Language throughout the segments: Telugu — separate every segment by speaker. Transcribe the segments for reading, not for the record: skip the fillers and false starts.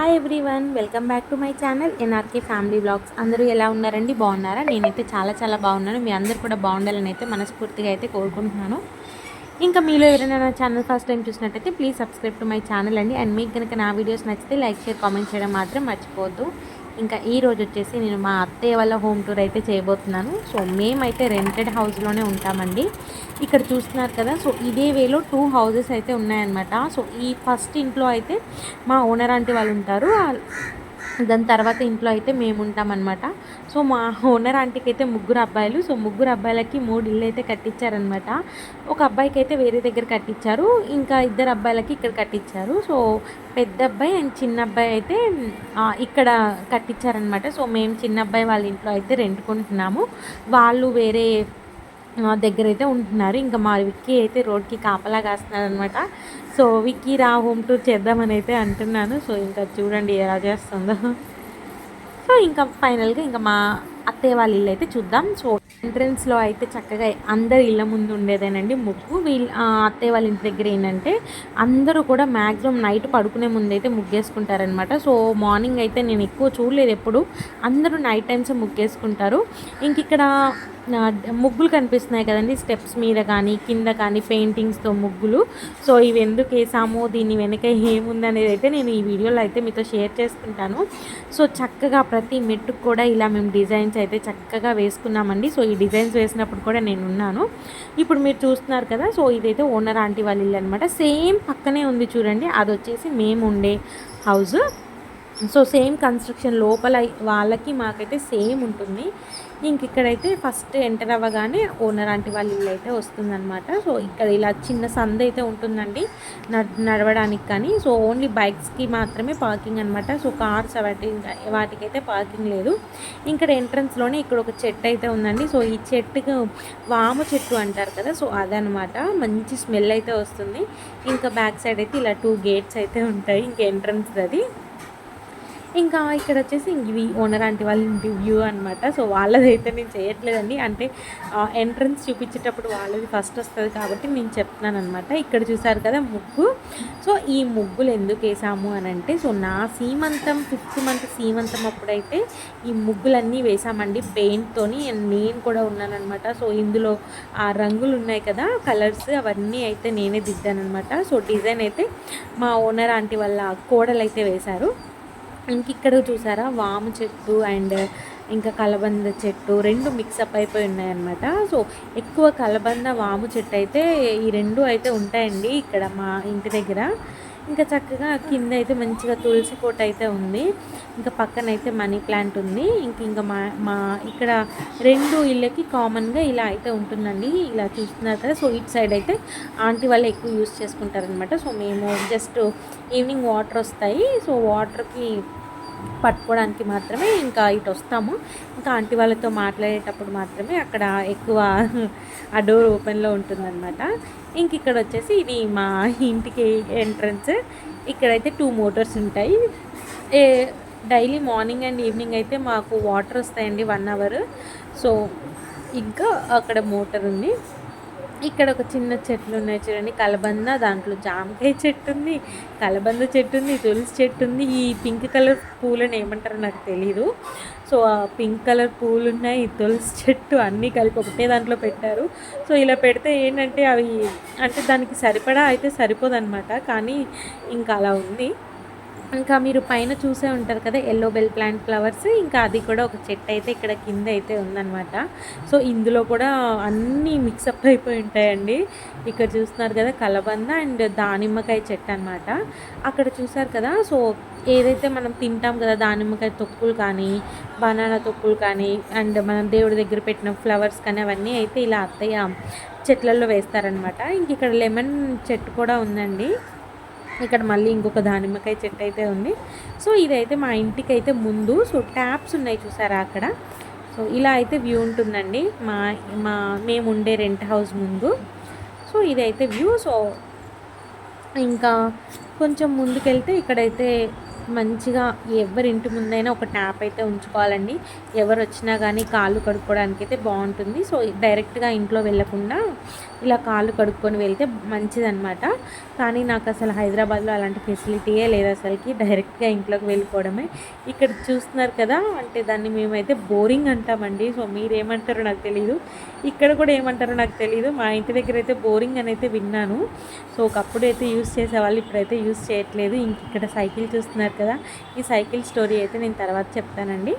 Speaker 1: Hi everyone, welcome back to my channel NRK family vlogs. అందరూ ఎలా ఉన్నారండి? బాగున్నారా? నేనైతే చాలా చాలా బాగున్నాను. మీ అందరూ కూడా బాగుండాలని అయితే మనస్ఫూర్తిగా అయితే కోరుకుంటున్నాను. ఇంకా మీలో ఎవరైనా నా ఛానల్ ఫస్ట్ టైం చూసినట్టయితే please subscribe to my channel అండి. అండ్ మీకు కనుక నా వీడియోస్ నచ్చితే లైక్, షేర్, కామెంట్ చేయడం మాత్రం మర్చిపోవద్దు. ఇంకా ఈ రోజు వచ్చేసి నేను మా అత్తయ్య వాళ్ళ హోమ్ టూర్ అయితే చేయబోతున్నాను. సో మేమైతే రెంటెడ్ హౌస్లోనే ఉంటామండి. ఇక్కడ చూస్తున్నారు కదా, సో ఇదే వేలో 2 హౌసెస్ అయితే ఉన్నాయన్నమాట. సో ఈ ఫస్ట్ ఇంట్లో అయితే మా ఓనర్ ఆంటీ వాళ్ళు ఉంటారు. దాని తర్వాత ఇంట్లో అయితే మేము ఉంటామన్నమాట. సో మా ఓనర్ ఆంటీకి అయితే 3 అబ్బాయిలు. సో 3 అబ్బాయిలకి 3 ఇళ్ళు అయితే కట్టించారనమాట. ఒక అబ్బాయికి అయితే వేరే దగ్గర కట్టించారు, ఇంకా 2 అబ్బాయిలకి ఇక్కడ కట్టించారు. సో పెద్ద అబ్బాయి అండ్ చిన్న అబ్బాయి అయితే ఇక్కడ కట్టించారనమాట. సో మేము చిన్న అబ్బాయి వాళ్ళ ఇంట్లో అయితే రెంట్కుంటున్నాము. వాళ్ళు వేరే దగ్గర అయితే ఉంటున్నారు. ఇంకా మా విక్కీ అయితే రోడ్కి కాపలా కాస్తున్నారు అనమాట. సో విక్కీ రా హోమ్ టూర్ చేద్దామని అయితే అంటున్నాను. సో ఇంకా చూడండి ఎలా చేస్తుందో. సో ఇంకా ఫైనల్గా ఇంకా మా అత్తయ్య వాళ్ళ ఇల్లు అయితే చూద్దాం. సో ఎంట్రన్స్లో అయితే చక్కగా అందరు ఇళ్ళ ముందు ఉండేదేనండి ముగ్గు. అత్తయ్య వాళ్ళ ఇంటి దగ్గర ఏంటంటే అందరూ కూడా మ్యాక్సిమం నైట్ పడుకునే ముందు అయితే ముగ్గేసుకుంటారనమాట. సో మార్నింగ్ అయితే నేను ఎక్కువ చూడలేదు ఎప్పుడు. అందరూ నైట్ టైమ్స్ ముగ్గేసుకుంటారు. ఇంక ఇక్కడ ముగ్గులు కనిపిస్తున్నాయి కదండి, స్టెప్స్ మీద కానీ కింద కానీ పెయింటింగ్స్తో ముగ్గులు. సో ఇవి ఎందుకు వేసామో, దీని వెనక ఏముంది అనేది అయితే నేను ఈ వీడియోలో అయితే మీతో షేర్ చేసుకుంటాను. సో చక్కగా ప్రతి మెట్టుకు కూడా ఇలా మేము డిజైన్స్ అయితే చక్కగా వేసుకున్నామండి. సో ఈ డిజైన్స్ వేసినప్పుడు కూడా నేను ఉన్నాను. ఇప్పుడు మీరు చూస్తున్నారు కదా, సో ఇదైతే ఓనర్ ఆంటీ వాళ్ళ ఇల్లు అనమాట. సేమ్ పక్కనే ఉంది చూడండి, అది వచ్చేసి మేము ఉండే హౌస్. సో సేమ్ కన్స్ట్రక్షన్ లోపల వాళ్ళకి మాకైతే సేమ్ ఉంటుంది. ఇంక ఇక్కడైతే ఫస్ట్ ఎంటర్ అవ్వగానే ఓనర్ ఆంటీ వాళ్ళ ఇల్లు అయితే వస్తుందన్నమాట. సో ఇక్కడ ఇలా చిన్న సంద అయితే ఉంటుందండి నడవడానికి కానీ. సో ఓన్లీ బైక్స్కి మాత్రమే పార్కింగ్ అనమాట. సో కార్స్ వాటికైతే పార్కింగ్ లేదు. ఇక్కడ ఎంట్రన్స్లోనే ఇక్కడ ఒక చెట్టు అయితే ఉందండి. సో ఈ చెట్టుకు వామ చెట్టు అంటారు కదా, సో అదనమాట. మంచి స్మెల్ అయితే వస్తుంది. ఇంకా బ్యాక్ సైడ్ అయితే ఇలా 2 గేట్స్ అయితే ఉంటాయి. ఇంకా ఎంట్రన్స్ అది. ఇంకా ఇక్కడ వచ్చేసి ఇవి ఓనర్ ఆంటీ వాళ్ళ ఇంటి వ్యూ అనమాట. సో వాళ్ళదైతే నేను చేయట్లేదండి, అంటే ఎంట్రన్స్ చూపించేటప్పుడు వాళ్ళది ఫస్ట్ వస్తుంది కాబట్టి నేను చెప్తున్నాను అనమాట. ఇక్కడ చూసారు కదా ముగ్గు. సో ఈ ముగ్గులు ఎందుకు వేసాము అని అంటే, సో నా సీమంతం 5th మంత్ సీమంతం అప్పుడైతే ఈ ముగ్గులన్నీ వేసామండి పెయింట్తోని. నేను కూడా ఉన్నానమాట. సో ఇందులో ఆ రంగులు ఉన్నాయి కదా, కలర్స్, అవన్నీ అయితే నేనే దిద్దానమాట. సో డిజైన్ అయితే మా ఓనర్ ఆంటీ వాళ్ళ కోడలు అయితే వేశారు. ఇంక ఇక్కడ చూసారా వాము చెట్టు అండ్ ఇంకా కలబంద చెట్టు 2 మిక్సప్ అయిపోయి ఉన్నాయన్నమాట. సో ఎక్కువ కలబంద వాము చెట్టు అయితే ఈ 2 అయితే ఉంటాయండి ఇక్కడ మా ఇంటి దగ్గర. ఇంకా చక్కగా కింద అయితే మంచిగా తులసి కోట అయితే ఉంది. ఇంకా పక్కన అయితే మనీ ప్లాంట్ ఉంది. ఇంకా మా ఇక్కడ 2 ఇళ్ళకి కామన్గా ఇలా అయితే ఉంటుందండి. ఇలా చూస్తున్నారు కదా. సో ఇటు సైడ్ అయితే ఆంటీ వాళ్ళు ఎక్కువ యూజ్ చేసుకుంటారనమాట. సో మేము జస్ట్ ఈవినింగ్ వాటర్ వస్తాయి, సో వాటర్కి పట్టుకోవడానికి మాత్రమే ఇంకా ఇటు వస్తాము. ఇంకా ఆంటీ వాళ్ళతో మాట్లాడేటప్పుడు మాత్రమే అక్కడ ఎక్కువ ఆ డోర్ ఓపెన్లో ఉంటుందన్నమాట. ఇంక ఇక్కడ వచ్చేసి ఇది మా ఇంటికి ఎంట్రన్స్. ఇక్కడైతే 2 మోటార్స్ ఉంటాయి. డైలీ మార్నింగ్ అండ్ ఈవినింగ్ అయితే మాకు వాటర్ వస్తాయండి 1 అవర్. సో ఇంకా అక్కడ మోటార్ ఉంది. ఇక్కడ ఒక చిన్న చెట్లు ఉన్నాయి చూడండి, కలబంద, దాంట్లో జామకాయ చెట్టు ఉంది, కలబంద చెట్టు ఉంది, తులసి చెట్టు ఉంది. ఈ పింక్ కలర్ పూలను ఏమంటారో నాకు తెలీదు. సో ఆ పింక్ కలర్ పూలు ఉన్నాయి, తులసి చెట్టు, అన్నీ కలిపి ఒకటే దాంట్లో పెట్టారు. సో ఇలా పెడితే ఏంటంటే అవి అంటే దానికి సరిపడా అయితే సరిపోదన్నమాట, కానీ ఇంకా అలా ఉంది. ఇంకా మీరు పైన చూసే ఉంటారు కదా ఎల్లో బెల్ ప్లాంట్ ఫ్లవర్స్, ఇంకా అది కూడా ఒక చెట్టు అయితే ఇక్కడ కింద అయితే ఉందన్నమాట. సో ఇందులో కూడా అన్నీ మిక్సప్ అయిపోయి ఉంటాయండి. ఇక్కడ చూస్తున్నారు కదా కలబంద అండ్ దానిమ్మకాయ చెట్టు అనమాట. అక్కడ చూసారు కదా, సో ఏదైతే మనం తింటాం కదా దానిమ్మకాయ తొక్కులు కానీ బనానా తొక్కులు కానీ అండ్ మనం దేవుడి దగ్గర పెట్టిన ఫ్లవర్స్ కానీ అవన్నీ అయితే ఇలా అత్తయ్య చెట్లలో వేస్తారనమాట. ఇంక ఇక్కడ లెమన్ చెట్టు కూడా ఉందండి. ఇక్కడ మళ్ళీ ఇంకొక దానిమ్మకాయ చెట్టు అయితే ఉంది. సో ఇదైతే మా ఇంటికి అయితే ముందు. సో ట్యాప్స్ ఉన్నాయి చూసారా అక్కడ. సో ఇలా అయితే వ్యూ ఉంటుందండి మేము ఉండే రెంట్ హౌస్ ముందు. సో ఇదైతే వ్యూ. సో ఇంకా కొంచెం ముందుకెళ్తే ఇక్కడైతే మంచిగా ఎవరి ఇంటి ముందైనా ఒక ట్యాప్ అయితే ఉంచుకోవాలండి. ఎవరు వచ్చినా కానీ కాళ్ళు కడుక్కోవడానికి అయితే బాగుంటుంది. సో డైరెక్ట్గా ఇంట్లో వెళ్ళకుండా ఇలా కాళ్ళు కడుక్కొని వెళ్తే మంచిదన్నమాట. కానీ నాకు అసలు హైదరాబాద్లో అలాంటి ఫెసిలిటీయే లేదు అసలుకి. డైరెక్ట్గా ఇంట్లోకి వెళ్ళిపోవడమే. ఇక్కడ చూస్తున్నారు కదా, అంటే దాన్ని మేమైతే బోరింగ్ అంటామండి. సో మీరేమంటారో నాకు తెలీదు, ఇక్కడ కూడా ఏమంటారో నాకు తెలీదు. మా ఇంటి దగ్గర అయితే బోరింగ్ అని అయితే విన్నాను. సో ఒకప్పుడు అయితే యూస్ చేసేవాళ్ళు, ఇప్పుడైతే యూస్ చేయట్లేదు. ఇంక ఇక్కడ సైకిల్ చూస్తున్నారు కదా, ఈ సైకిల్ స్టోరీ అయితే నేను తర్వాత చెప్తానండి.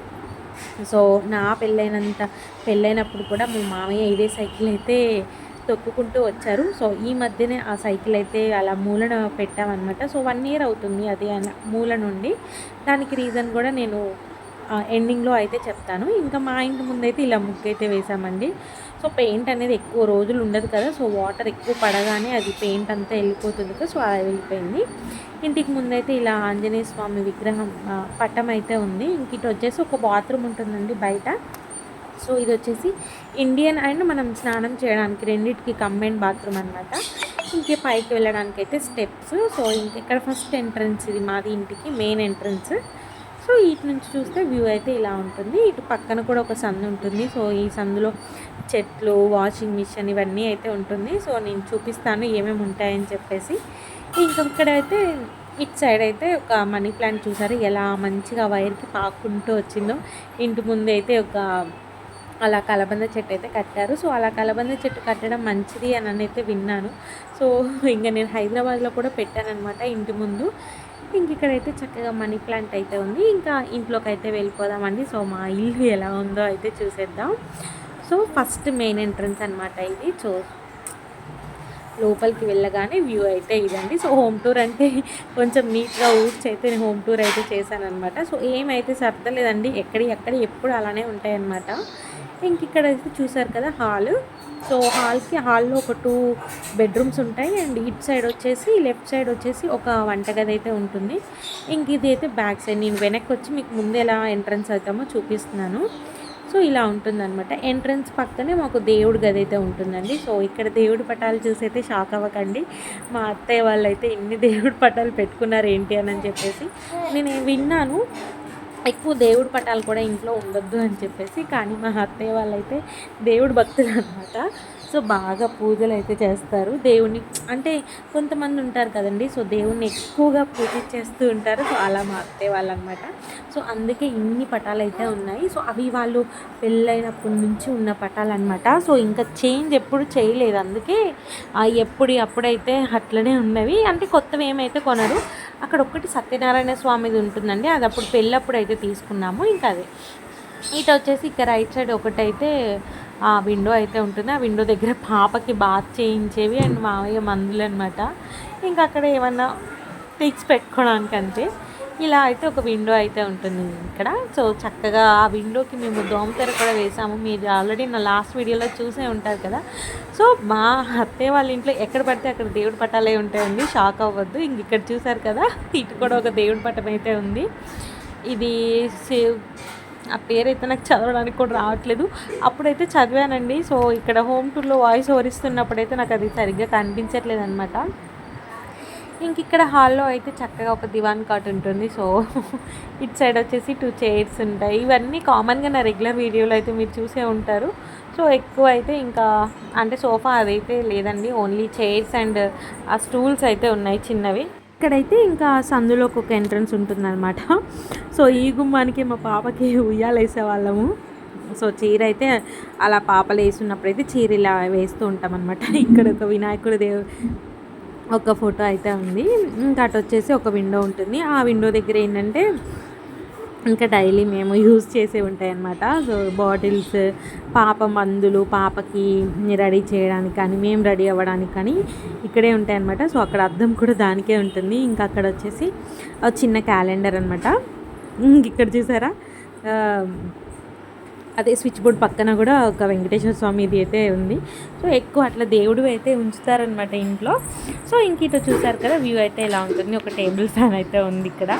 Speaker 1: సో నా పెళ్ళైనప్పుడు కూడా మా మామయ్య ఇదే సైకిల్ అయితే తొక్కుకుంటూ వచ్చారు. సో ఈ మధ్యనే ఆ సైకిల్ అయితే అలా మూలన పెట్టామన్నమాట. సో 1 ఇయర్ అవుతుంది అది మూల నుండి. దానికి రీజన్ కూడా నేను ఎండింగ్లో అయితే చెప్తాను. ఇంకా మా ఇంటి ముందైతే ఇలా ముగ్గు అయితే వేసామండి. సో పెయింట్ అనేది ఎక్కువ రోజులు ఉండదు కదా, సో వాటర్ ఎక్కువ పడగానే అది పెయింట్ అంతా వెళ్ళిపోతుంది కదా, సో అది వెళ్ళిపోయింది. ఇంటికి ముందైతే ఇలా ఆంజనేయ స్వామి విగ్రహం పటం అయితే ఉంది. ఇంక ఇటు వచ్చేసి ఒక బాత్రూమ్ ఉంటుందండి బయట. సో ఇది వచ్చేసి ఇండియన్ అండ్ మనం స్నానం చేయడానికి రెండింటికి కంబైన్ బాత్రూమ్ అనమాట. ఇంకే పైకి వెళ్ళడానికి అయితే స్టెప్స్. సో ఇక్కడ ఫస్ట్ ఎంట్రన్స్ ఇది మాది ఇంటికి మెయిన్ ఎంట్రన్స్. సో ఇటు నుంచి చూస్తే వ్యూ అయితే ఇలా ఉంటుంది. ఇటు పక్కన కూడా ఒక సందు ఉంటుంది. సో ఈ సందులో చెట్లు, వాషింగ్ మిషన్ ఇవన్నీ అయితే ఉంటుంది. సో నేను చూపిస్తాను ఏమేమి ఉంటాయని చెప్పేసి. ఇక్కడైతే ఇటు సైడ్ అయితే ఒక మనీ ప్లాంట్ చూసారు ఎలా మంచిగా వైర్కి పాక్కుంటూ వచ్చిందో. ఇంటి ముందు అయితే ఒక అలా కలబంద చెట్టు అయితే కట్టారు. సో అలా కలబంద చెట్టు కట్టడం మంచిది అని అయితే విన్నాను. సో ఇంకా నేను హైదరాబాద్లో కూడా పెట్టానమాట ఇంటి ముందు. ఇక్కడైతే చక్కగా మనీ ప్లాంట్ అయితే ఉంది. ఇంకా ఇంట్లోకి అయితే వెళ్ళిపోదామండి. సో మా ఇల్లు ఎలా ఉందో అయితే చూసేద్దాం. సో ఫస్ట్ మెయిన్ ఎంట్రన్స్ అనమాట ఇది. సో లోపలికి వెళ్ళగానే వ్యూ అయితే ఇదండి. సో హోమ్ టూర్ అంటే కొంచెం నీట్గా ఊడ్చి అయితే నేను హోమ్ టూర్ అయితే చేశానమాట. సో ఏమైతే సర్దలేదండి, ఎక్కడ ఎప్పుడు అలానే ఉంటాయన్నమాట. ఇక్కడ అయితే చూసారు కదా హాల్. సో హాల్లో ఒక 2 బెడ్రూమ్స్ ఉంటాయి. అండ్ ఇటు సైడ్ వచ్చేసి లెఫ్ట్ సైడ్ వచ్చేసి ఒక వంటగది అయితే ఉంటుంది. ఇది అయితే బ్యాక్ సైడ్. నేను వెనక్కి వచ్చి మీకు ముందు ఎలా ఎంట్రన్స్ అవుతామో చూపిస్తున్నాను. సో ఇలా ఉంటుందన్నమాట. ఎంట్రన్స్ పక్కనే మాకు దేవుడి గది అయితే ఉంటుందండి. సో ఇక్కడ దేవుడి పటాలు చూసి అయితే షాక్ అవ్వకండి. మా అత్తయ్య వాళ్ళు అయితే ఇన్ని దేవుడి పటాలు పెట్టుకున్నారు ఏంటి అని చెప్పేసి. నేను విన్నాను ఎక్కువ దేవుడి పటాలు కూడా ఇంట్లో ఉండొద్దు అని చెప్పేసి. కానీ మా అత్తయ్య వాళ్ళైతే దేవుడి భక్తులు అనమాట. సో బాగా పూజలు అయితే చేస్తారు దేవుణ్ణి. అంటే కొంతమంది ఉంటారు కదండి, సో దేవుణ్ణి ఎక్కువగా పూజించేస్తూ ఉంటారు. సో అలా మా అత్తయ్య వాళ్ళు అనమాట. సో అందుకే ఇన్ని పటాలు అయితే ఉన్నాయి. సో అవి వాళ్ళు పెళ్ళైనప్పటి నుంచి ఉన్న పటాలు అనమాట. సో ఇంకా చేంజ్ ఎప్పుడు చేయలేదు. అందుకే అప్పుడైతే అట్లనే ఉన్నవి. అంటే కొత్తవి ఏమైతే కొనరు. అక్కడ ఒక్కటి సత్యనారాయణ స్వామిది ఉంటుందండి, అది అప్పుడు పెళ్ళప్పుడు అయితే తీసుకున్నాము. ఇంకా అదే ఇటు వచ్చేసి ఇక్కడ రైట్ సైడ్ ఒకటైతే ఆ విండో అయితే ఉంటుంది. ఆ విండో దగ్గర పాపకి బాత్ చేయించేవి అండ్ మావయ్య మందులు అనమాట. ఇంకా అక్కడ ఏమన్నా థింగ్స్ పెట్టుకోవడానికి అంతే. ఇలా అయితే ఒక విండో అయితే ఉంటుంది ఇక్కడ. సో చక్కగా ఆ విండోకి మేము దోమతెర కూడా వేసాము. మీరు ఆల్రెడీ నా లాస్ట్ వీడియోలో చూసే ఉంటారు కదా. సో మా అత్తయ్య వాళ్ళ ఇంట్లో ఎక్కడ పడితే అక్కడ దేవుడి పటాలే ఉంటాయండి, షాక్ అవ్వద్దు. ఇక్కడ చూసారు కదా, ఇటు కూడా ఒక దేవుడి పటం అయితే ఉంది. ఇది ఆ పేరైతే నాకు చదవడానికి కూడా రావట్లేదు. అప్పుడైతే చదివానండి. సో ఇక్కడ హోమ్ టూర్లో వాయిస్ ఓవర్ ఇస్తున్నప్పుడైతే నాకు అది సరిగ్గా కనిపించట్లేదు అనమాట. ఇక్కడ హాల్లో అయితే చక్కగా ఒక దివాన్ కాట్ ఉంటుంది. సో ఇటు సైడ్ వచ్చేసి 2 చైర్స్ ఉంటాయి. ఇవన్నీ కామన్గా నా రెగ్యులర్ వీడియోలో అయితే మీరు చూసే ఉంటారు. సో ఎక్కువ అయితే ఇంకా అంటే సోఫా అదైతే లేదండి, ఓన్లీ చైర్స్ అండ్ ఆ స్టూల్స్ అయితే ఉన్నాయి చిన్నవి. ఇక్కడైతే ఇంకా సందులోకి ఒక ఎంట్రన్స్ ఉంటుందన్నమాట. సో ఈ గుమ్మానికి మా పాపకి ఉయ్యాలు వేసేవాళ్ళము. సో చీర అయితే అలా పాపలు వేస్తున్నప్పుడైతే చీర ఇలా వేస్తూ ఉంటాం అనమాట. ఇక్కడ ఒక వినాయకుడి ఒక ఫోటో అయితే ఉంది. ఇంకా అటు వచ్చేసి ఒక విండో ఉంటుంది. ఆ విండో దగ్గర ఏంటంటే ఇంకా డైలీ మేము యూజ్ చేసే ఉంటాయి అన్నమాట. సో బాటిల్స్, పాప మందులు, పాపకి రెడీ చేయడానికి కానీ మేము రెడీ అవ్వడానికి కానీ ఇక్కడే ఉంటాయి అన్నమాట. సో అక్కడ అద్దం కూడా దానికే ఉంటుంది. ఇంకా అక్కడ వచ్చేసి చిన్న క్యాలెండర్ అనమాట. ఇక్కడ చూసారా, అదే స్విచ్ బోర్డ్ పక్కన కూడా ఒక వెంకటేశ్వర స్వామిది అయితే ఉంది. సో ఎక్కువ అట్లా దేవుడు అయితే ఉంచుతారనమాట ఇంట్లో. సో ఇటు చూసారు కదా వ్యూ అయితే ఇలా ఉంటుంది. ఒక టేబుల్ ఫ్యాన్ అయితే ఉంది ఇక్కడ.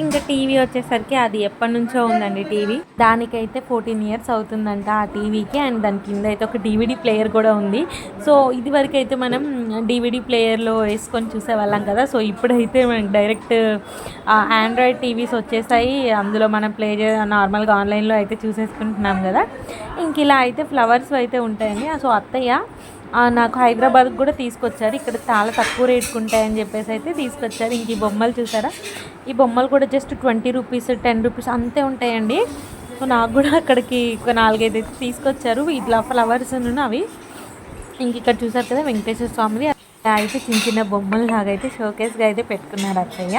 Speaker 1: ఇంకా టీవీ వచ్చేసరికి అది ఎప్పటి నుంచో ఉందండి టీవీ. దానికైతే 14 ఇయర్స్ అవుతుందంట ఆ టీవీకి. అండ్ దాని కింద అయితే ఒక డీవీడీ ప్లేయర్ కూడా ఉంది. సో ఇదివరకు అయితే మనం డీవీడీ ప్లేయర్లో వేసుకొని చూసేవాళ్ళం కదా. సో ఇప్పుడైతే మనకి డైరెక్ట్ ఆండ్రాయిడ్ టీవీస్ వచ్చేసాయి. అందులో మనం ప్లే నార్మల్గా ఆన్లైన్లో అయితే చూసేసుకుంటున్నాం కదా. ఇంక ఇలా అయితే ఫ్లవర్స్ అయితే ఉంటాయండి. సో అత్తయ్య నాకు హైదరాబాద్కి కూడా తీసుకొచ్చారు. ఇక్కడ చాలా తక్కువ రేటుకు ఉంటాయని చెప్పేసి అయితే తీసుకొచ్చారు. ఇంక ఈ బొమ్మలు చూసారా, ఈ బొమ్మలు కూడా జస్ట్ 20 రూపీస్ 10 రూపీస్ అంతే ఉంటాయండి. సో నాకు కూడా అక్కడికి ఒక 4-5 అయితే తీసుకొచ్చారు ఇట్లా ఫ్లవర్స్ అవి. ఇంక ఇక్కడ చూసారు కదా వెంకటేశ్వర స్వామిది అయితే చిన్న చిన్న బొమ్మలు లాగా అయితే షోకేస్గా అయితే పెట్టుకున్నారు అత్తయ్య.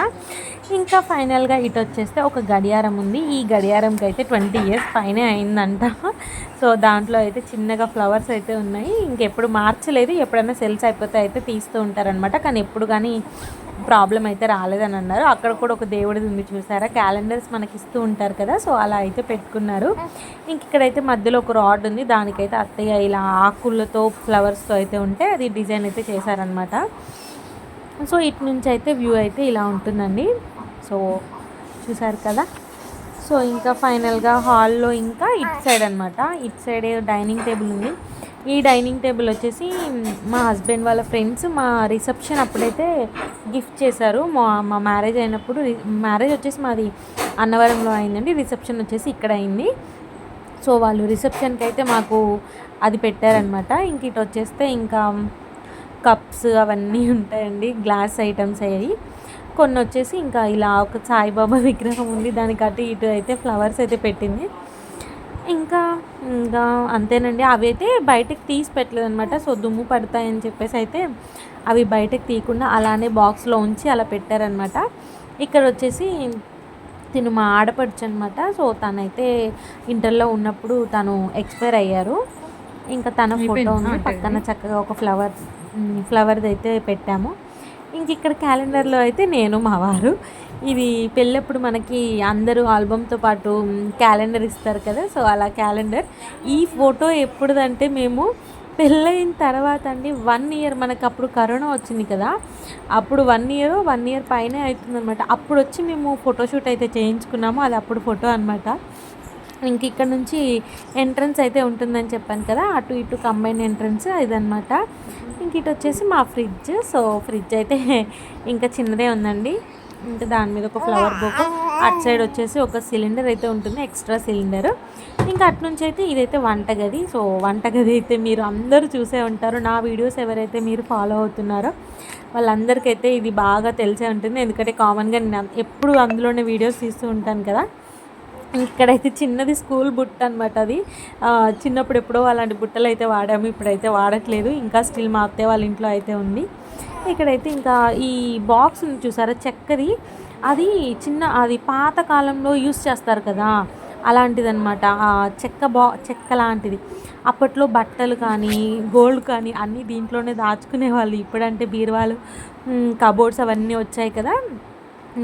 Speaker 1: ఇంకా ఫైనల్గా ఇటు వచ్చేస్తే ఒక గడియారం ఉంది. ఈ గడియారంకి అయితే 20 ఇయర్స్ పైనే అయిందంట. సో దాంట్లో అయితే చిన్నగా ఫ్లవర్స్ అయితే ఉన్నాయి. ఇంకెప్పుడు మార్చలేదు, ఎప్పుడైనా సెల్స్ అయిపోతే అయితే తీస్తూ ఉంటారనమాట. కానీ ఎప్పుడు కానీ ప్రాబ్లం అయితే రాలేదని అన్నారు. అక్కడ కూడా ఒక దేవుడిది ఉంది చూసారా, క్యాలెండర్స్ మనకి ఇస్తూ ఉంటారు కదా. సో అలా అయితే పెట్టుకున్నారు. ఇంక ఇక్కడైతే మధ్యలో ఒక రాడ్ ఉంది. దానికైతే అత్తయ్య ఇలా ఆకులతో ఫ్లవర్స్తో అయితే ఉంటే అది డిజైన్ అయితే చేశారనమాట. సో ఇటు నుంచి అయితే వ్యూ అయితే ఇలా ఉంటుందండి. సో చూసారు కదా. సో ఇంకా ఫైనల్గా హాల్లో ఇంకా ఇటు సైడ్ అనమాట, ఇటు సైడ్ డైనింగ్ టేబుల్ ఉంది. ఈ డైనింగ్ టేబుల్ వచ్చేసి మా హస్బెండ్ వాళ్ళ ఫ్రెండ్స్ మా రిసెప్షన్ అప్పుడైతే గిఫ్ట్ చేశారు. మా మ్యారేజ్ అయినప్పుడు, మ్యారేజ్ వచ్చేసి మాది అన్నవరంలో అయిందండి, రిసెప్షన్ వచ్చేసి ఇక్కడ అయింది. సో వాళ్ళు రిసెప్షన్కి అయితే మాకు అది పెట్టారనమాట. ఇంక ఇటు వచ్చేస్తే ఇంకా కప్స్ అవన్నీ ఉంటాయండి, గ్లాస్ ఐటమ్స్ అయ్యాయి. కొన్ని వచ్చేసి ఇంకా ఇలా ఒక సాయిబాబా విగ్రహం ఉంది, దానికి అటు ఇటు అయితే ఫ్లవర్స్ అయితే పెట్టింది. ఇంకా ఇంకా అంతేనండి. అవి అయితే బయటకు తీసి పెట్టలేదు అనమాట. సో దుమ్ము పడతాయని చెప్పేసి అయితే అవి బయటకు తీయకుండా అలానే బాక్స్లో ఉంచి అలా పెట్టారనమాట. ఇక్కడ వచ్చేసి తిను మా ఆడపడుచు అనమాట. సో తనైతే ఇంటర్లో ఉన్నప్పుడు తను ఎక్స్పైర్ అయ్యారు. ఇంకా తన ఫోటో ఉంది పక్కన, చక్కగా ఒక ఫ్లవర్ది అయితే పెట్టాము. ఇంక ఇక్కడ క్యాలెండర్లో అయితే నేను మా వారు, ఇది పెళ్ళప్పుడు మనకి అందరూ ఆల్బమ్తో పాటు క్యాలెండర్ ఇస్తారు కదా. సో అలా క్యాలెండర్. ఈ ఫోటో ఎప్పుడుదంటే మేము పెళ్ళయిన తర్వాత అండి, 1 ఇయర్, మనకు అప్పుడు కరోనా వచ్చింది కదా, అప్పుడు 1 ఇయర్ పైనే అవుతుందన్నమాట. అప్పుడు వచ్చి మేము ఫోటోషూట్ అయితే చేయించుకున్నాము. అది అప్పుడు ఫోటో అనమాట. ఇంక ఇక్కడ నుంచి ఎంట్రన్స్ అయితే ఉంటుందని చెప్పాను కదా, అటు ఇటు కంబైన్ ఎంట్రన్స్ ఇదనమాట. ఇంక ఇటు వచ్చేసి మా ఫ్రిడ్జ్. సో ఫ్రిడ్జ్ అయితే ఇంకా చిన్నదే ఉందండి. ఇంకా దాని మీద ఒక ఫ్లవర్ బొకే, అటు సైడ్ వచ్చేసి ఒక సిలిండర్ అయితే ఉంటుంది, ఎక్స్ట్రా సిలిండర్. ఇంకా అటు నుంచి అయితే ఇదైతే వంటగది. సో వంటగది అయితే మీరు అందరూ చూసే ఉంటారు. నా వీడియోస్ ఎవరైతే మీరు ఫాలో అవుతున్నారో వాళ్ళందరికైతే ఇది బాగా తెలిసే ఉంటుంది, ఎందుకంటే కామన్గా నేను ఎప్పుడు అందులోనే వీడియోస్ తీస్తూ ఉంటాను కదా. ఇక్కడైతే చిన్నది స్కూల్ బుట్ట అనమాట. అది చిన్నప్పుడు ఎప్పుడో అలాంటి బుట్టలు అయితే వాడాము, ఇప్పుడైతే వాడట్లేదు. ఇంకా స్టిల్ మా అత్తయ్య వాళ్ళ ఇంట్లో అయితే ఉంది. ఇక్కడైతే ఇంకా ఈ బాక్స్ చూసారా చెక్కది, అది అది పాత కాలంలో యూస్ చేస్తారు కదా, అలాంటిదన్నమాట. చెక్క లాంటిది. అప్పట్లో బట్టలు కానీ గోల్డ్ కానీ అన్నీ దీంట్లోనే దాచుకునేవాళ్ళు. ఇప్పుడంటే బీరువాలు, కబోర్డ్స్ అవన్నీ వచ్చాయి కదా.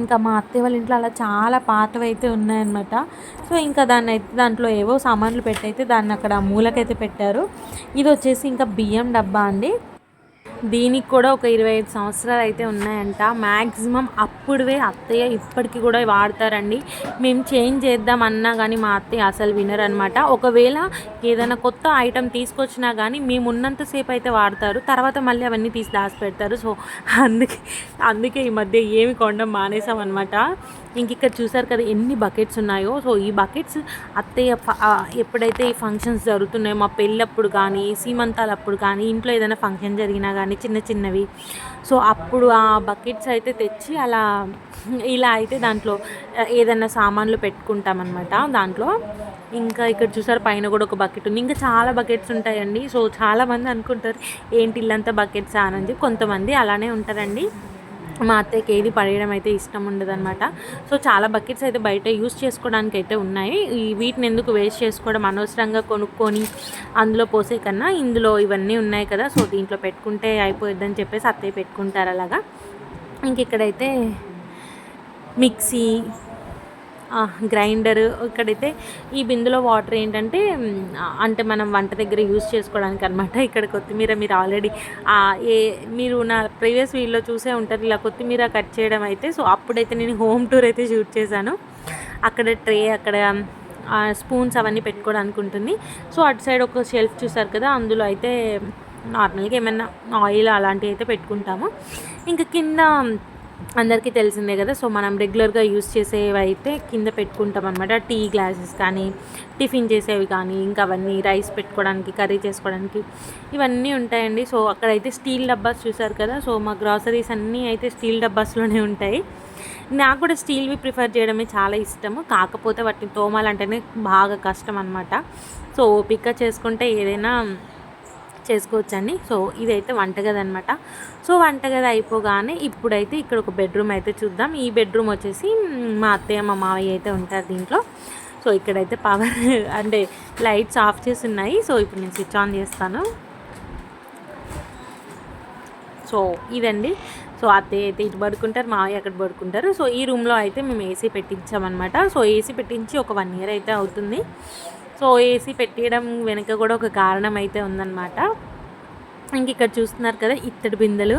Speaker 1: ఇంకా మా అత్తయ్య వాళ్ళ ఇంట్లో అలా చాలా పాతవి అయితే ఉన్నాయన్నమాట. సో ఇంకా దాంట్లో ఏవో సామాన్లు పెట్టయితే దాన్ని అక్కడ మూలకైతే పెట్టారు. ఇది వచ్చేసి ఇంకా బియ్యం డబ్బా అండి. దీనికి కూడా ఒక 25 సంవత్సరాలు అయితే ఉన్నాయంట మ్యాక్సిమం. అప్పుడువే అత్తయ్య ఇప్పటికీ కూడా వాడతారండి. మేము చేంజ్ చేద్దాం అన్నా కానీ మా అత్తయ్య అసలు వినరనమాట. ఒకవేళ ఏదైనా కొత్త ఐటెం తీసుకొచ్చినా కానీ మేము ఉన్నంతసేపు అయితే వాడతారు, తర్వాత మళ్ళీ అవన్నీ తీసి దాచిపెడతారు. సో అందుకే ఈ మధ్య ఏమి కొనడం మానేసామన్నమాట. ఇంక ఇక్కడ చూసారు కదా ఎన్ని బకెట్స్ ఉన్నాయో. సో ఈ బకెట్స్ అత్తయ్య ఎప్పుడైతే ఈ ఫంక్షన్స్ జరుగుతున్నాయో, మా పెళ్ళప్పుడు కానీ సీమంతాలప్పుడు కానీ ఇంట్లో ఏదైనా ఫంక్షన్ జరిగినా కానీ చిన్నవి, సో అప్పుడు ఆ బకెట్స్ అయితే తెచ్చి ఇలా అయితే దాంట్లో ఏదైనా సామాన్లు పెట్టుకుంటామన్నమాట దాంట్లో. ఇంకా ఇక్కడ చూసారు పైన కూడా ఒక బకెట్ ఉంది. ఇంకా చాలా బకెట్స్ ఉంటాయండి. సో చాలామంది అనుకుంటారు ఏంటి ఇల్లంతా బకెట్స్ అని, కొంతమంది అలానే ఉంటారండి. మా అత్తయ్యకి ఏది పడేయడం అయితే ఇష్టం ఉండదన్నమాట. సో చాలా బకెట్స్ అయితే బయట యూస్ చేసుకోవడానికి అయితే ఉన్నాయి. వీటిని ఎందుకు వేస్ట్ చేసుకోవడం, అనవసరంగా కొనుక్కొని అందులో పోసే కన్నా ఇందులో ఇవన్నీ ఉన్నాయి కదా, సో దీంట్లో పెట్టుకుంటే అయిపోయిద్దని చెప్పేసి అత్తయ్య పెట్టుకుంటారు అలాగా. ఇంక ఇక్కడైతే మిక్సీ గ్రైండరు. ఇక్కడైతే ఈ బిందులో వాటర్ ఏంటంటే అంటే మనం వంట దగ్గర యూజ్ చేసుకోవడానికి అనమాట. ఇక్కడ కొత్తిమీర మీరు ఆల్రెడీ ఏ మీరు నా ప్రీవియస్ వీడియోలో చూసే ఉంటారు ఇలా కొత్తిమీర కట్ చేయడం అయితే. సో అప్పుడైతే నేను హోమ్ టూర్ అయితే షూట్ చేశాను. అక్కడ ట్రే, అక్కడ స్పూన్స్ అవన్నీ పెట్టుకోవడానికి ఉంటుంది. సో అటు సైడ్ ఒక షెల్ఫ్ చూసారు కదా, అందులో అయితే నార్మల్గా ఏమైనా ఆయిల్ అలాంటివి అయితే పెట్టుకుంటాము. ఇంకా కింద అందరికీ తెలిసిందే కదా, సో మనం రెగ్యులర్గా యూస్ చేసేవి అయితే కింద పెట్టుకుంటాం అనమాట. టీ గ్లాసెస్ కానీ, టిఫిన్ చేసేవి కానీ, ఇంకా అవన్నీ రైస్ పెట్టుకోవడానికి, కర్రీ చేసుకోవడానికి ఇవన్నీ ఉంటాయండి. సో అక్కడైతే స్టీల్ డబ్బాస్ చూసారు కదా, సో మా గ్రాసరీస్ అన్నీ అయితే స్టీల్ డబ్బాస్లోనే ఉంటాయి. నాకు కూడా స్టీల్వి ప్రిఫర్ చేయడమే చాలా ఇష్టము. కాకపోతే వాటిని తోమాలంటేనే బాగా కష్టం అనమాట. సో ఓపిక చేసుకుంటే ఏదైనా చేసుకోవచ్చండి. సో ఇదైతే వంటగది అనమాట. సో వంటగది అయిపోగానే ఇప్పుడైతే ఇక్కడ ఒక బెడ్రూమ్ అయితే చూద్దాం. ఈ బెడ్రూమ్ వచ్చేసి మా అత్తయ్య మా మావయ్య అయితే ఉంటారు దీంట్లో. సో ఇక్కడైతే పవర్ అంటే లైట్స్ ఆఫ్ చేసి ఉన్నాయి. సో ఇప్పుడు నేను స్విచ్ ఆన్ చేస్తాను. సో ఇదండి. సో అత్తయ్య అయితే ఇటు పడుకుంటారు, మావయ్య అక్కడ పడుకుంటారు. సో ఈ రూమ్లో అయితే మేము ఏసీ పెట్టించామన్నమాట. సో ఏసీ పెట్టించి ఒక 1 year అయితే అవుతుంది. సో ఏసీ పెట్టడం వెనుక కూడా ఒక కారణం అయితే ఉందన్నమాట. ఇంక ఇక్కడ చూస్తున్నారు కదా ఇత్తడి బిందెలు,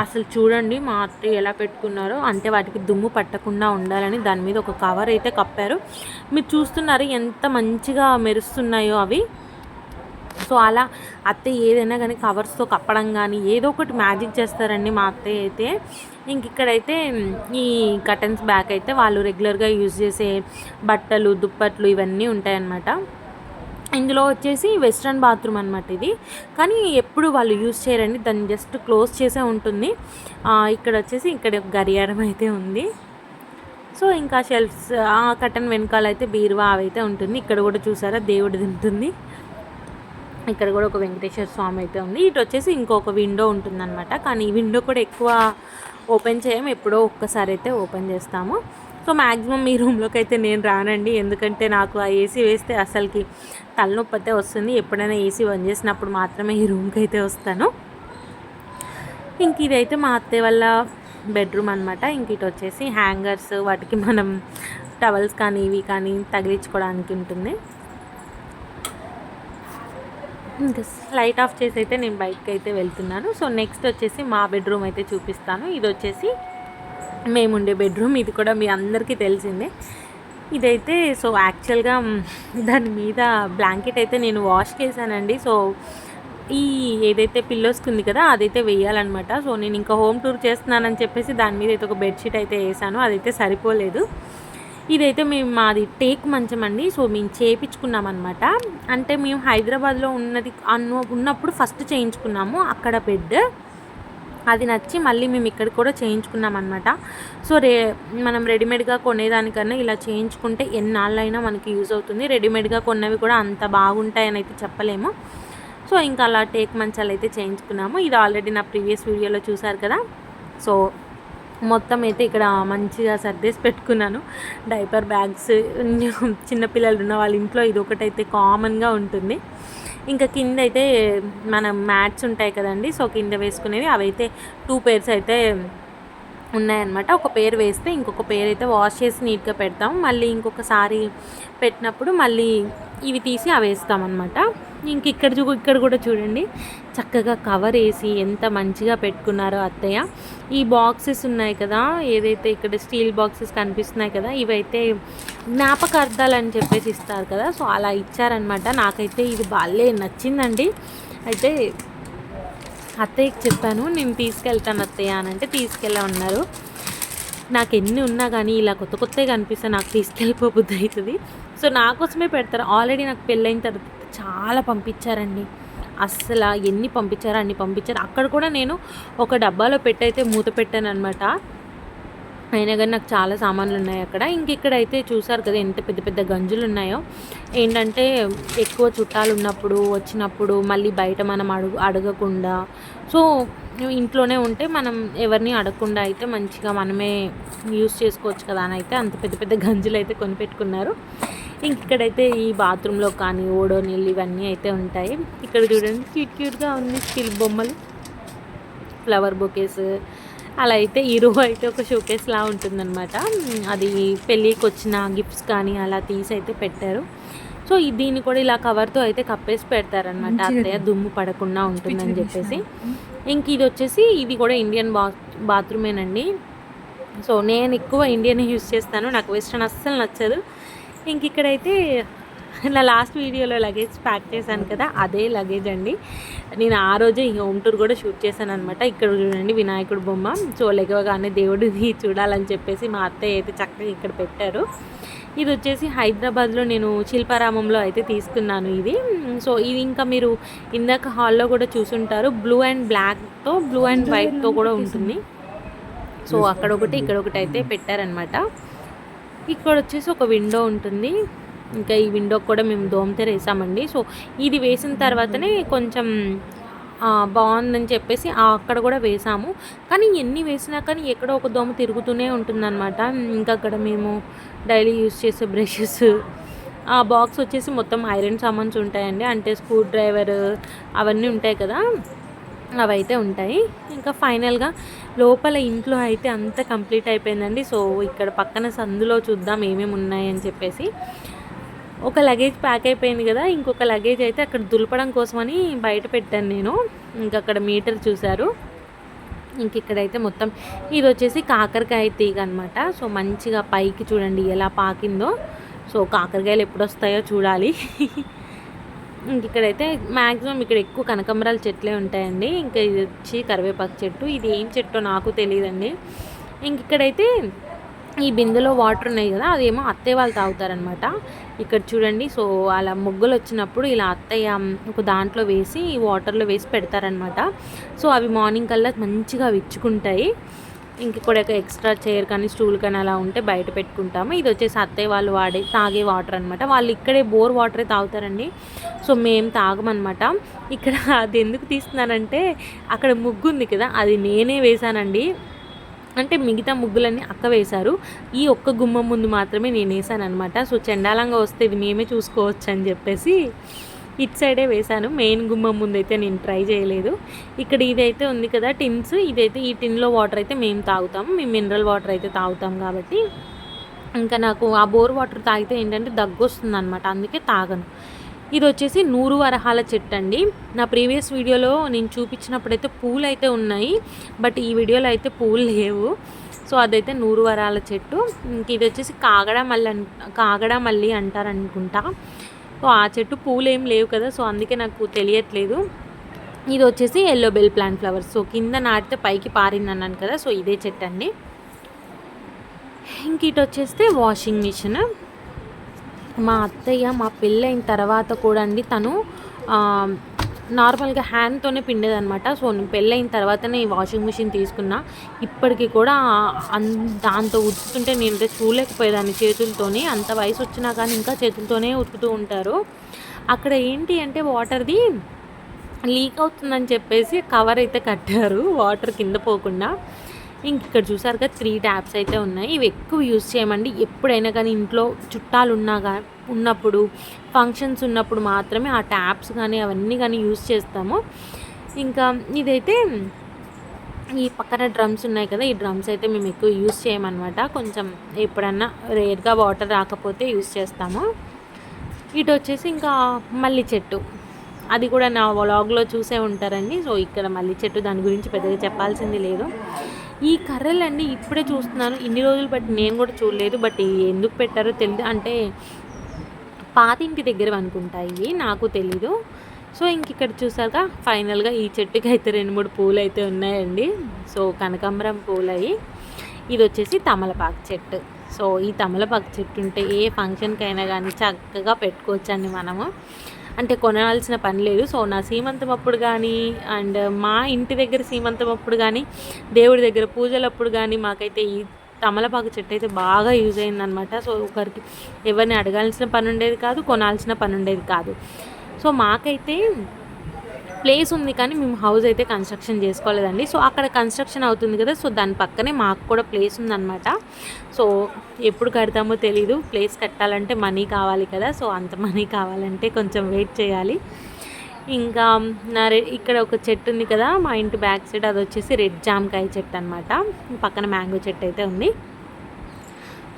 Speaker 1: అసలు చూడండి మా అత్తయ్య ఎలా పెట్టుకున్నారో. అంటే వాటికి దుమ్ము పట్టకుండా ఉండాలని దాని మీద ఒక కవర్ అయితే కప్పారు. మీరు చూస్తున్నారు ఎంత మంచిగా మెరుస్తున్నాయో అవి. సో అలా అత్తయ్య ఏదైనా కానీ కవర్స్తో కప్పడం కానీ ఏదో ఒకటి మ్యాజిక్ చేస్తారండి మా అత్తయ్య అయితే. ఇంక ఇక్కడైతే ఈ కర్టన్స్ బ్యాక్ అయితే వాళ్ళు రెగ్యులర్గా యూజ్ చేసే బట్టలు, దుప్పట్లు ఇవన్నీ ఉంటాయన్నమాట. ఇందులో వచ్చేసి వెస్ట్రన్ బాత్రూమ్ అనమాట ఇది. కానీ ఎప్పుడు వాళ్ళు యూజ్ చేయరండి, దాన్ని జస్ట్ క్లోజ్ చేసే ఉంటుంది. ఇక్కడ వచ్చేసి ఇక్కడ గడియారం అయితే ఉంది. సో ఇంకా షెల్ఫ్స్, కర్టన్ వెనకాల అయితే బీరువా అవైతే ఉంటుంది. ఇక్కడ కూడా చూసారా దేవుడిది ఉంటుంది. ఇక్కడ కూడా ఒక వెంకటేశ్వర స్వామి అయితే ఉంది. ఇటు వచ్చేసి ఇంకొక విండో ఉంటుందన్నమాట. కానీ ఈ విండో కూడా ఎక్కువ ఓపెన్ చేయము, ఎప్పుడో ఒక్కసారి అయితే ఓపెన్ చేస్తాము. సో మ్యాక్సిమం ఈ రూమ్లోకి అయితే నేను రానండి, ఎందుకంటే నాకు ఆ ఏసీ వేస్తే అసలుకి తలనొప్పి అయితే వస్తుంది. ఎప్పుడైనా ఏసీ బంద్ చేసినప్పుడు మాత్రమే ఈ రూమ్కి అయితే వస్తాను. ఇంక ఇదైతే మా అత్తయ్య వాళ్ళ బెడ్రూమ్ అనమాట. ఇంక ఇటు వచ్చేసి హ్యాంగర్స్, వాటికి మనం టవల్స్ కానీ ఇవి కానీ తగిలించుకోవడానికి ఉంటుంది. ఇంకా లైట్ ఆఫ్ చేసి అయితే నేను బయటకు అయితే వెళ్తున్నాను. సో నెక్స్ట్ వచ్చేసి మా బెడ్రూమ్ అయితే చూపిస్తాను. ఇది వచ్చేసి మేముండే బెడ్రూమ్. ఇది కూడా మీ అందరికీ తెలిసిందే. ఇదైతే సో యాక్చువల్గా దాని మీద బ్లాంకెట్ అయితే నేను వాష్ చేశానండి. సో ఈ ఏదైతే పిల్లోస్కి ఉంది కదా అదైతే వేయాలన్నమాట. సో నేను ఇంకా హోమ్ టూర్ చేస్తున్నానని చెప్పేసి దాని మీద అయితే ఒక బెడ్షీట్ అయితే వేసాను, అదైతే సరిపోలేదు. ఇదైతే మేము మాది టేక్ మంచం అండి. సో మేము చేయించుకున్నాం అనమాట. అంటే మేము హైదరాబాద్లో ఉన్నప్పుడు ఫస్ట్ చేయించుకున్నాము అక్కడ బెడ్. అది నచ్చి మళ్ళీ మేము ఇక్కడ కూడా చేయించుకున్నాం అనమాట. సో మనం రెడీమేడ్గా కొనేదానికన్నా ఇలా చేయించుకుంటే ఎన్నాళ్ళైనా మనకి యూజ్ అవుతుంది. రెడీమేడ్గా కొన్నవి కూడా అంత బాగుంటాయని అయితే చెప్పలేము. సో ఇంకా అలా టేక్ మంచాలు అయితే చేయించుకున్నాము. ఇది ఆల్రెడీ నా ప్రీవియస్ వీడియోలో చూసారు కదా. సో మొత్తం అయితే ఇక్కడ మంచిగా సర్దేసి పెట్టుకున్నాను. డైపర్ బ్యాగ్స్, చిన్నపిల్లలు ఉన్న వాళ్ళ ఇంట్లో ఇది ఒకటైతే కామన్గా ఉంటుంది. ఇంకా కింద అయితే మన మ్యాట్స్ ఉంటాయి కదండి, సో కింద వేసుకునేవి అవైతే 2 pairs అయితే ఉన్నాయన్నమాట. ఒక పేర్ వేస్తే ఇంకొక పేర్ అయితే వాష్ చేసి నీట్గా పెడతాం. మళ్ళీ ఇంకొకసారి పెట్టినప్పుడు మళ్ళీ ఇవి తీసి అవి వేస్తామన్నమాట. ఇంక ఇక్కడ కూడా చూడండి చక్కగా కవర్ వేసి ఎంత మంచిగా పెట్టుకున్నారో అత్తయ్య. ఈ బాక్సెస్ ఉన్నాయి కదా, ఏదైతే ఇక్కడ స్టీల్ బాక్సెస్ కనిపిస్తున్నాయి కదా, ఇవైతే జ్ఞాపకార్థాలు అని చెప్పేసి ఇస్తారు కదా, సో అలా ఇచ్చారనమాట. నాకైతే ఇది బాగా నచ్చిందండి. అయితే అత్తయ్యకి చెప్పాను నేను తీసుకెళ్తాను అత్తయ్య అని, అంటే తీసుకెళ్ళమన్నారు. నాకు ఎన్ని ఉన్నా కానీ ఇలా కొత్తగా కనిపిస్తే నాకు తీసుకెళ్ళిపోబుద్ది అవుతుంది. సో నా కోసమే పెడతారు. ఆల్రెడీ నాకు పెళ్ళైన తర్వాత చాలా పంపించారండి. అస్సలు ఎన్ని పంపించారో అన్ని పంపించారు. అక్కడ కూడా నేను ఒక డబ్బాలో పెట్టయితే మూత పెట్టాను అనమాట. అయినా కానీ నాకు చాలా సామాన్లు ఉన్నాయి అక్కడ. ఇంకెక్కడైతే చూసారు కదా ఎంత పెద్ద పెద్ద గంజులు ఉన్నాయో. ఏంటంటే ఎక్కువ చుట్టాలు ఉన్నప్పుడు వచ్చినప్పుడు మళ్ళీ బయట మనం అడగకుండా, సో ఇంట్లోనే ఉంటే మనం ఎవరిని అడగకుండా అయితే మంచిగా మనమే యూస్ చేసుకోవచ్చు కదా అని అయితే అంత పెద్ద పెద్ద గంజులు అయితే కొనిపెట్టుకున్నారు. ఇక్కడైతే ఈ బాత్రూంలో కానీ ఓడో నీళ్ళు ఇవన్నీ అయితే ఉంటాయి. ఇక్కడ చూడండి క్యూట్గా ఉంది స్టిల్ బొమ్మలు, ఫ్లవర్ బొకేస్, అలా అయితే ఈ రో అయితే ఒక షోకేస్లా ఉంటుందన్నమాట. అది పెళ్ళికి వచ్చిన గిఫ్ట్స్ కానీ అలా తీసి అయితే పెట్టారు. సో దీన్ని కూడా ఇలా కవర్తో అయితే కప్పేసి పెడతారనమాట అత్తయ్య, దుమ్ము పడకుండా ఉంటుందని చెప్పేసి. ఇంక ఇది వచ్చేసి ఇది కూడా ఇండియన్ బాత్రూమేనండి. సో నేను ఎక్కువ ఇండియన్ యూస్ చేస్తాను, నాకు వెస్ట్రన్ అస్సలు నచ్చదు. ఇంక ఇక్కడైతే నా లాస్ట్ వీడియోలో లగేజ్ ప్యాక్ చేశాను కదా, అదే లగేజ్ అండి. నేను ఆ రోజే ఈ హోమ్ టూర్ కూడా షూట్ చేశాను అనమాట. ఇక్కడ చూడండి వినాయకుడు బొమ్మ. సో లెగవగానే దేవుడిని చూడాలని చెప్పేసి మా అత్తయ్య అయితే చక్కగా ఇక్కడ పెట్టారు. ఇది వచ్చేసి హైదరాబాద్లో నేను శిల్పారామంలో అయితే తీసుకున్నాను ఇది. సో ఇది ఇంకా మీరు ఇందాక హాల్లో కూడా చూసుంటారు, బ్లూ అండ్ బ్లాక్తో బ్లూ అండ్ వైట్తో కూడా ఉంటుంది. సో అక్కడ ఒకటి ఇక్కడ ఒకటి అయితే పెట్టారనమాట. ఇక్కడ వచ్చేసి ఒక విండో ఉంటుంది. ఇంకా ఈ విండోకి కూడా మేము దోమతెర వేసామండి. సో ఇది వేసిన తర్వాతనే కొంచెం బాగుందని చెప్పేసి అక్కడ కూడా వేసాము. కానీ ఎన్ని వేసినా కానీ ఎక్కడో ఒక దోమ తిరుగుతూనే ఉంటుందన్నమాట. ఇంకా అక్కడ మేము డైలీ యూస్ చేసే బ్రషెస్, ఆ బాక్స్ వచ్చేసి మొత్తం ఐరన్ సామాన్స్ ఉంటాయండి. అంటే స్క్రూ డ్రైవర్ అవన్నీ ఉంటాయి కదా, అవైతే ఉంటాయి. ఇంకా ఫైనల్గా లోపల ఇంట్లో అయితే అంతా కంప్లీట్ అయిపోయిందండి. సో ఇక్కడ పక్కన సందులో చూద్దాం ఏమేమి ఉన్నాయని చెప్పేసి. ఒక లగేజ్ ప్యాక్ అయిపోయింది కదా, ఇంకొక లగేజ్ అయితే అక్కడ దులపడం కోసమని బయట పెట్టాను నేను. ఇంకా అక్కడ మీటర్ చూశారు. ఇంక ఇక్కడైతే మొత్తం ఇది వచ్చేసి కాకరకాయ తీగ అనమాట. సో మంచిగా పైకి చూడండి ఎలా పాకిందో. సో కాకరకాయలు ఎప్పుడు వస్తాయో చూడాలి. ఇంక ఇక్కడైతే మ్యాక్సిమం ఇక్కడ ఎక్కువ కనకాంబరాల చెట్లే ఉంటాయండి. ఇంకా ఇది వచ్చి కరివేపాకు చెట్టు. ఇది ఏం చెట్టో నాకు తెలియదండి. ఇంక ఇక్కడైతే ఈ బిందెలో వాటర్ ఉన్నాయి కదా, అదేమో అత్తయ్య వాళ్ళు తాగుతారనమాట. ఇక్కడ చూడండి. సో అలా మొగ్గలు వచ్చినప్పుడు ఇలా అత్తయ్య ఒక దాంట్లో వేసి వాటర్లో వేసి పెడతారనమాట. సో అవి మార్నింగ్ కల్లా మంచిగా విచ్చుకుంటాయి. ఇంక ఇక్కడ ఒక ఎక్స్ట్రా చైర్ కానీ స్టూల్ కానీ అలా ఉంటే బయట పెట్టుకుంటాము. ఇది వచ్చేసి అత్తయ్య వాళ్ళు తాగే వాటర్ అనమాట. వాళ్ళు ఇక్కడే బోర్ వాటరే తాగుతారండి. సో మేము తాగమన్నమాట. ఇక్కడ అది ఎందుకు తీస్తున్నానంటే అక్కడ ముగ్గు ఉంది కదా, అది నేనే వేశానండి. అంటే మిగతా ముగ్గులన్నీ అక్క వేశారు, ఈ ఒక్క గుమ్మం ముందు మాత్రమే నేను వేసాను అనమాట. సో చండాలంగా వస్తే ఇది మేమే చూసుకోవచ్చు అని చెప్పేసి ఇటు సైడే వేశాను. మెయిన్ గుమ్మం ముందు అయితే నేను ట్రై చేయలేదు. ఇక్కడ ఇదైతే ఉంది కదా టిన్స్, ఇదైతే ఈ టిన్లో వాటర్ అయితే మేము తాగుతాము. మేము మినరల్ వాటర్ అయితే తాగుతాం కాబట్టి ఇంకా నాకు ఆ బోర్ వాటర్ తాగితే ఏంటంటే దగ్గు వస్తుంది అనమాట, అందుకే తాగను. ఇది వచ్చేసి 100 వరహాల చెట్టు అండి. నా ప్రీవియస్ వీడియోలో నేను చూపించినప్పుడైతే పూలు అయితే ఉన్నాయి, బట్ ఈ వీడియోలో అయితే పూలు లేవు. సో అదైతే 100 వరాల చెట్టు. ఇంక ఇది వచ్చేసి కాగడా మల్లి అంటారనుకుంటా. సో ఆ చెట్టు పూలు ఏం లేవు కదా, సో అందుకే నాకు తెలియట్లేదు. ఇది వచ్చేసి yellow bell plant flowers. So కింద నాటితే పైకి పారింది అన్నాను కదా, సో ఇదే చెట్టు అండి. ఇంక ఇటు వచ్చేస్తే వాషింగ్ మిషన్. మా అత్తయ్య మా పెళ్ళైన తర్వాత కూడా అండి తను నార్మల్గా హ్యాండ్తోనే పిండేదనమాట. సో నేను పెళ్ళైన తర్వాతనే ఈ వాషింగ్ మిషన్ తీసుకున్నా. ఇప్పటికీ కూడా దాంతో ఉతుకుతుంటే నేను చూడలేకపోయేదాన్ని చేతులతోనే. అంత వయసు వచ్చినా కానీ ఇంకా చేతులతోనే ఉతుకుతూ ఉంటారు. అక్కడ ఏంటి అంటే వాటర్ది లీక్ అవుతుందని చెప్పేసి కవర్ అయితే కట్టారు వాటర్ కింద పోకుండా. ఇంక ఇక్కడ చూసారుగా 3 ట్యాప్స్ అయితే ఉన్నాయి. ఇవి ఎక్కువ యూజ్ చేయమండి. ఎప్పుడైనా కానీ ఇంట్లో చుట్టాలు ఉన్నప్పుడు ఫంక్షన్స్ ఉన్నప్పుడు మాత్రమే ఆ ట్యాప్స్ కానీ అవన్నీ కానీ యూజ్ చేస్తాము. ఇంకా ఇదైతే ఈ పక్కన డ్రమ్స్ ఉన్నాయి కదా, ఈ డ్రమ్స్ అయితే మేము ఎక్కువ యూజ్ చేయమన్నమాట. కొంచెం ఎప్పుడన్నా రేర్గా వాటర్ రాకపోతే యూజ్ చేస్తాము. ఇటు వచ్చేసి ఇంకా మల్లి చెట్టు, అది కూడా నా వ్లాగ్లో చూసే ఉంటారండి. సో ఇక్కడ మల్లి చెట్టు, దాని గురించి పెద్దగా చెప్పాల్సింది లేదు. ఈ కర్రలన్నీ ఇప్పుడే చూస్తున్నాను, ఇన్ని రోజులు బట్టి నేను కూడా చూడలేదు. బట్ ఎందుకు పెట్టారో తెలియదు, అంటే పాతింటి దగ్గర అనుకుంటాయి, నాకు తెలీదు. సో ఇంక ఇక్కడ చూసాక ఫైనల్గా ఈ చెట్టుకి అయితే 2-3 పూలు అయితే ఉన్నాయండి. సో కనకాంబరం పూలు అయ్యి. ఇది వచ్చేసి తమలపాకు చెట్టు. సో ఈ తమలపాకు చెట్టు ఉంటే ఏ ఫంక్షన్కైనా కానీ చక్కగా పెట్టుకోవచ్చండి మనము. అంటే కొనాల్సిన పని లేదు. సో నా సీమంతం అప్పుడు కానీ అండ్ మా ఇంటి దగ్గర సీమంతం అప్పుడు కానీ దేవుడి దగ్గర పూజలప్పుడు కానీ మాకైతే ఈ తమలపాకు చెట్టు అయితే బాగా యూజ్ అయిందనమాట. సో ఒకరికి ఎవరిని అడగాల్సిన పని ఉండేది కాదు, కొనాల్సిన పని ఉండేది కాదు. సో మాకైతే ప్లేస్ ఉంది కానీ మేము హౌస్ అయితే కన్స్ట్రక్షన్ చేసుకోలేదండి. సో అక్కడ కన్స్ట్రక్షన్ అవుతుంది కదా, సో దాని పక్కనే మాకు కూడా ప్లేస్ ఉందన్నమాట. సో ఎప్పుడు కడతామో తెలీదు. ప్లేస్ కట్టాలంటే మనీ కావాలి కదా, సో అంత మనీ కావాలంటే కొంచెం వెయిట్ చేయాలి. ఇంకా ఇక్కడ ఒక చెట్టు ఉంది కదా మా ఇంటి బ్యాక్ సైడ్, అది వచ్చేసి రెడ్ జామకాయ చెట్టు అనమాట. పక్కన మ్యాంగో చెట్టు అయితే ఉంది.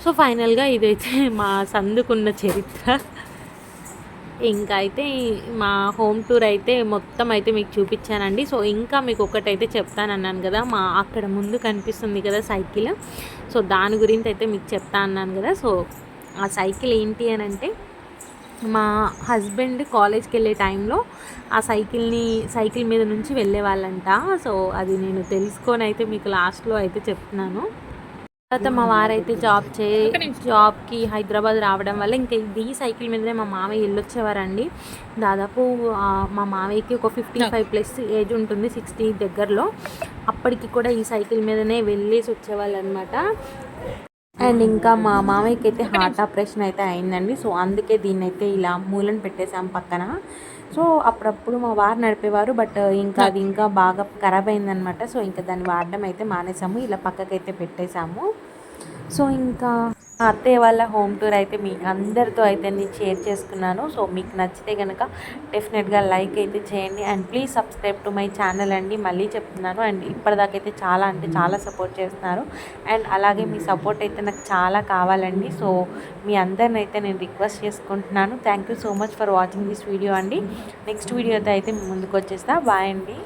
Speaker 1: సో ఫైనల్గా ఇదైతే మా సందుకున్న చరిత్ర. ఇంకా అయితే మా హోమ్ టూర్ అయితే మొత్తం అయితే మీకు చూపించానండి. సో ఇంకా మీకు ఒకటైతే చెప్తానన్నాను కదా, మా అక్కడ ముందు కనిపిస్తుంది కదా సైకిల్, సో దాని గురించి అయితే మీకు చెప్తా అన్నాను కదా. సో ఆ సైకిల్ ఏంటి అని అంటే, మా హస్బెండ్ కాలేజ్కి వెళ్ళే టైంలో ఆ సైకిల్ మీద నుంచి వెళ్ళేవాళ్ళంట. సో అది నేను తెలుసుకొని అయితే మీకు లాస్ట్లో అయితే చెప్తున్నాను. తర్వాత మా వారైతే జాబ్కి హైదరాబాద్ రావడం వల్ల ఇంకా ఈ సైకిల్ మీదనే మా మామయ్య వెళ్ళొచ్చేవారండి. దాదాపు మా మామయ్యకి ఒక 55+ ఏజ్ ఉంటుంది, 60 దగ్గరలో. అప్పటికి కూడా ఈ సైకిల్ మీదనే వెళ్ళేసి వచ్చేవాళ్ళు అనమాట. అండ్ ఇంకా మా మామయ్యకి అయితే హార్ట్ ఆపరేషన్ అయితే అయిందండి. సో అందుకే దీన్ని అయితే ఇలా మూలన పెట్టేసాం పక్కన. సో అప్పుడప్పుడు మా వారు నడిపేవారు, బట్ ఇంకా అది ఇంకా బాగా ఖరాబ్ అయిందనమాట. సో ఇంకా దాన్ని వాడడం అయితే మానేసాము, ఇలా పక్కకైతే పెట్టేశాము. సో ఇంకా అత్తయ్య వాళ్ళ హోమ్ టూర్ అయితే మీ అందరితో అయితే నేను షేర్ చేసుకున్నాను. సో మీకు నచ్చితే కనుక డెఫినెట్గా లైక్ అయితే చేయండి and please subscribe to my channel అండి. మళ్ళీ చెప్తున్నాను, అండ్ ఇప్పటిదాకైతే చాలా అంటే చాలా సపోర్ట్ చేస్తున్నారు, అండ్ అలాగే మీ సపోర్ట్ అయితే నాకు చాలా కావాలండి. సో మీ అందరిని అయితే నేను రిక్వెస్ట్ చేసుకుంటున్నాను. Thank you so much for watching this video అండి. నెక్స్ట్ వీడియోతో అయితే ముందుకు వచ్చేస్తా. బాయ్ అండి.